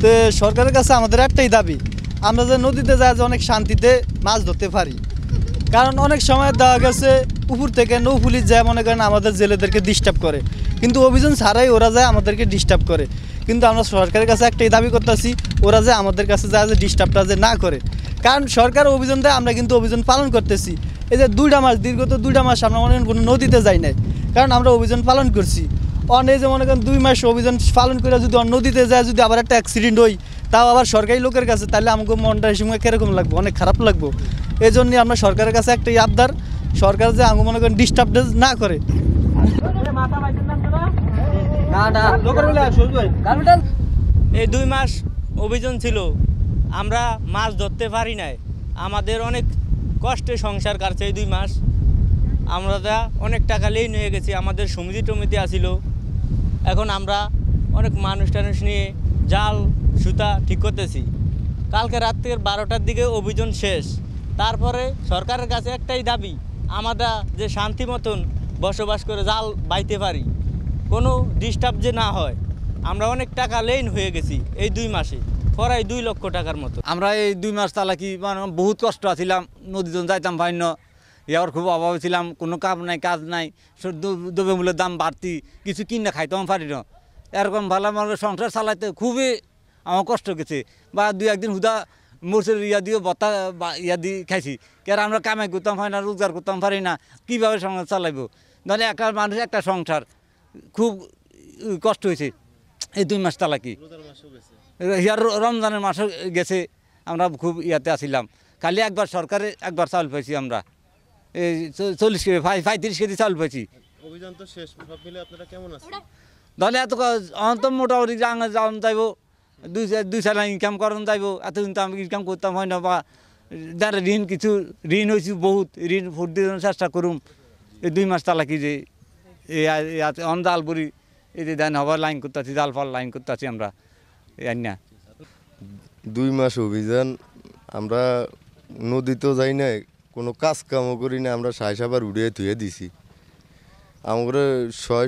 তো সরকারের কাছে আমাদের একটাই দাবি, আমরা যে নদীতে যাই যে অনেক শান্তিতে মাছ ধরতে পারি। কারণ অনেক সময় দেওয়া গেছে উপর থেকে নৌ পুলিশ যায় মনে করেন আমাদের জেলেদেরকে ডিস্টার্ব করে, কিন্তু অভিযান ছাড়াই ওরা যায় আমাদেরকে ডিস্টার্ব করে। কিন্তু আমরা সরকারের কাছে একটাই দাবি করতেছি, ওরা যে আমাদের কাছে যায় যে ডিস্টার্বটা যে না করে। কারণ সরকার অভিযান দেয়, আমরা কিন্তু অভিযান পালন করতেছি। এই যে 2টা মাস, দীর্ঘত 2টা মাস আমরা মনে করেন কোনো নদীতে যাই নাই, কারণ আমরা অভিযান পালন করছি। এই যে মনে করেন 2 মাস অভিযান পালন করে যদি নদীতে যায়, যদি আবার একটা অ্যাক্সিডেন্ট হয়, তাও আবার সরকারি লোকের কাছে, তাহলে আমাকে মনটা এই সময় কীরকম লাগবে, অনেক খারাপ লাগবে। এই জন্যই আমরা সরকারের কাছে একটাই আবদার, সরকার যে আমাকে মনে করেন ডিস্টার্ব না করে। এই 2 মাস অভিযান ছিল, আমরা মাছ ধরতে পারি নাই। আমাদের অনেক কষ্টে সংসার কাটছে এই 2 মাস। আমরা অনেক টাকা লেন হয়ে গেছি, আমাদের সমিতি টমিতি আসিল। এখন আমরা অনেক মানুষ টানুষ নিয়ে জাল সুতা ঠিক করতেছি। কালকে রাত থেকে 12টার দিকে অভিযান শেষ। তারপরে সরকারের কাছে একটাই দাবি, আমরা যে শান্তি মতন বসবাস করে জাল বাইতে পারি, কোনো ডিস্টার্ব যে না হয়। আমরা অনেক টাকা লেন হয়ে গেছি এই 2 মাসে, প্রায় 2 লক্ষ টাকার মতো। আমরা এই 2 মাস তালাকি মানে বহুত কষ্ট আছিলাম, নদীতে যাইতাম পাইন, ইয়ার খুব অভাব ছিলাম, কোনো কাম নাই কাজ নাই, দ্রব্য মূল্যের দাম বাড়তি, কিছু কিনে খাইতাম পারি না। এরকম ভালো আমার সংসার চালাইতে খুবই আমার কষ্ট গেছে। বা 2-1 দিন হুদা মোর্চের ইয়া দিয়ে বত্তা ইয়া দিয়ে খাইছি, কারণ আমরা কামাই করতাম পারি না, রোজগার করতাম পারি না, কীভাবে সংসার চালাইব। নাহলে একটা মানুষ একটা সংসার খুব কষ্ট হয়েছে এই 2 মাস তালাকি। ইয়ার রমজানের মাসে গেছে, আমরা খুব ইয়াতে আসিলাম। খালি একবার সরকারে একবার চাউল পাইছি আমরা, এই 40 কেজি 35 কেজি চাউল পাইছি। অভিযান তো শেষ, সব মিলে আপনারা কেমন আছেন? তাহলে এত অন্ত মোটামুটি যাওয়ান যাইব, 2 সাল ইনকাম করান যাইব। এতদিন তো আমি ইনকাম করতাম হয় না, বা যারা ঋণ হয়েছি বহুত, ঋণ ফুট দিয়ে চেষ্টা করুম। এই 2 মাস তালাকি যে অন জাল বুড়ি এই যে দেন হবার লাইন করতেছি, জাল ফাল লাইন করতেছি আমরা এই না। 2 মাস অভিযান, আমরা নদীতেও যাই না, কোনো কাজ কামও করি না, আমরা সাবার উড়িয়ে ধুয়ে দিছি। আমরা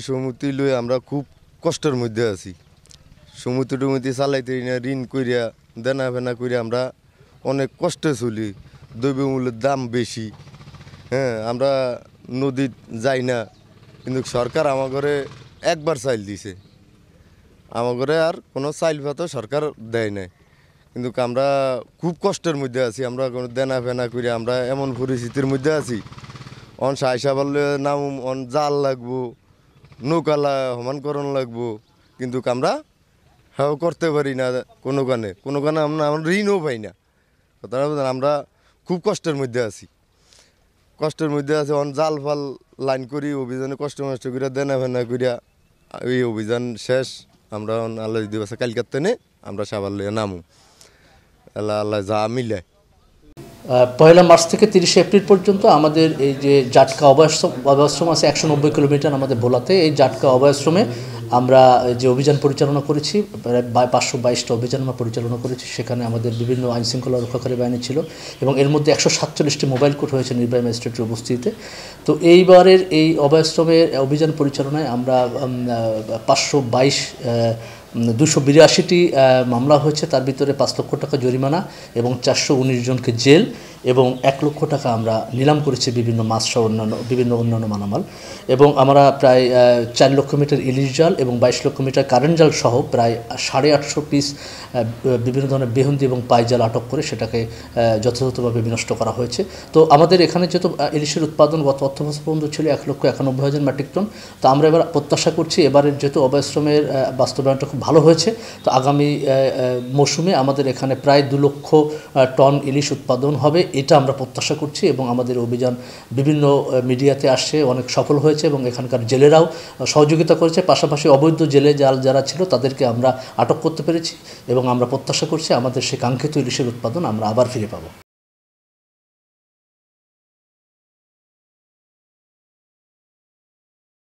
সমিতি লই আমরা খুব কষ্টের মধ্যে আছি। সমিতি টমিতি চালাইতে না, ঋণ করিয়া দেনা ফেনা করিয়া আমরা অনেক কষ্টে চলি। দ্রব্যমূল্যের দাম বেশি, হ্যাঁ, আমরা নদী যাই না। কিন্তু সরকার আমার ঘরে একবার চাইল দিছে, আমার ঘরে আর কোনো চাইল ভাতও সরকার দেয় নাই। কিন্তু আমরা খুব কষ্টের মধ্যে আছি, আমরা কোনো দেনা ফেনা করি, আমরা এমন পরিস্থিতির মধ্যে আছি। অন সাইসাবালে নাম অন জাল লাগবো, নৌকালা সমানকরণ লাগবো, কিন্তু আমরা হ্যাঁ করতে পারি না। কোনো কানে আমরা ঋণও পাই না। আমরা খুব কষ্টের মধ্যে আছি, অন জাল ফাল লাইন করি, অভিযানে কষ্ট মষ্ট করিয়া দেনা ফেনা করিয়া এই অভিযান শেষ। আমরা আল্লাহ দিবসে কালকার তেনে আমরা সাবার লইয়া নামু, আল্লাহ যা মিলে। 1 মার্চ থেকে 30 এপ্রিল পর্যন্ত আমাদের এই যে জাটকা অভয়াশ্রম আছে 190 কিলোমিটার আমাদের ভোলাতে, এই জাটকা অভয়াশ্রমে আমরা যে অভিযান পরিচালনা করেছি, প্রায় 522টা অভিযান আমরা পরিচালনা করেছি। সেখানে আমাদের বিভিন্ন আইনশৃঙ্খলা রক্ষাকারী বাহিনী ছিল, এবং এর মধ্যে 147টি মোবাইল কোর্ট হয়েছে নির্বাহী ম্যাজিস্ট্রেটের উপস্থিতিতে। তো এইবারের এই অভয়াশ্রমের অভিযান পরিচালনায় আমরা 282টি মামলা হয়েছে, তার ভিতরে 5 লক্ষ টাকা জরিমানা এবং 419 জনকে জেল এবং 1 লক্ষ টাকা আমরা নিলাম করেছি বিভিন্ন মাছ সহ অন্যান্য মালামাল। এবং আমরা প্রায় 4 লক্ষ মিটার ইলিশ জাল এবং 22 লক্ষ মিটার কারেন্ট জাল সহ প্রায় 850 পিস বিভিন্ন ধরনের বেহুন্দি এবং পাইজাল আটক করে সেটাকে যথাযথভাবে বিনষ্ট করা হয়েছে। তো আমাদের এখানে যেহেতু ইলিশের উৎপাদন গত অর্থবছর পর্যন্ত ছিল 1,91,000 মেট্রিক টন, তো আমরা এবার প্রত্যাশা করছি এবারের যেহেতু অভয়াশ্রমের বাস্তবায়নটা খুব ভালো হয়েছে, তো আগামী মৌসুমে আমাদের এখানে প্রায় 2 লক্ষ টন ইলিশ উৎপাদন হবে, এটা আমরা প্রত্যাশা করছি। এবং আমাদের অভিযান বিভিন্ন মিডিয়াতে আসছে, অনেক সফল হয়েছে এবং এখানকার জেলেরাও সহযোগিতা করেছে। পাশাপাশি অবৈধ জেলে যারা ছিল তাদেরকে আমরা আটক করতে পেরেছি, এবং আমরা প্রত্যাশা করছি আমাদের সেই কাঙ্ক্ষিত ইলিশের উৎপাদন আমরা আবার ফিরে পাবো।